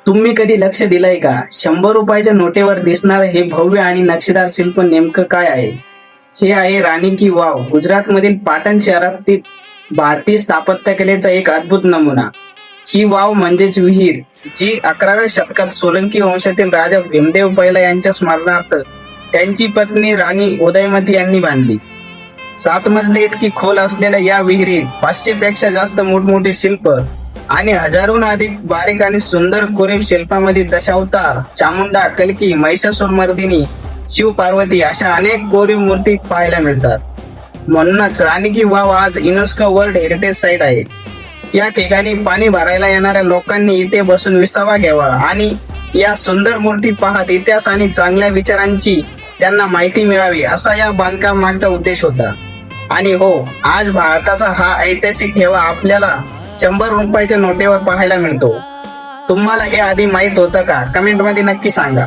तुम्ही कधी लक्ष दिलंय का? 100 रुपयाच्या नोटेवर दिसणारं हे भव्य आणि नक्षीदार शिल्प नेमकं काय आहे? हे आहे राणी की वाव, गुजरातमधील पाटण शहरात स्थित भारतीय स्थापत्यकलेचा एक अद्भुत नमुना. ही वाव म्हणजेच विहीर, जी 11व्या शतकात सोलंकी वंशातील राजा भीमदेव पहिला यांच्या स्मरणार्थ त्यांची पत्नी राणी उदयमती यांनी बांधली. 7 मजले इतकी खोल असलेल्या या विहिरीत 500 पेक्षा जास्त मोठमोठे शिल्प आणि हजारोहून अधिक बारीक आणि सुंदर कोरीव शिल्पामध्ये दशावतार, चामुंडा, कल्की, महिषासुरमर्दिनी, शिव पार्वती अशा अनेक कोरीव मूर्ती पाहायला मिळतात. म्हणूनच राणी की वाव आज युनेस्को वर्ल्ड हेरिटेज साईट आहे. या ठिकाणी पाणी भरायला येणाऱ्या लोकांनी इथे बसून विसावा घ्यावा आणि या सुंदर मूर्ती पाहत इतिहास आणि चांगल्या विचारांची त्यांना माहिती मिळावी, असा या बांधकाम मागचा उद्देश होता. आणि हो, आज भारताचा हा ऐतिहासिक ठेवा आपल्याला 100 रुपयाच्या नोटेवर पाहायला मिळतो. तुम्हाला हे आधी माहित होतं का? कमेंट मध्ये नक्की सांगा.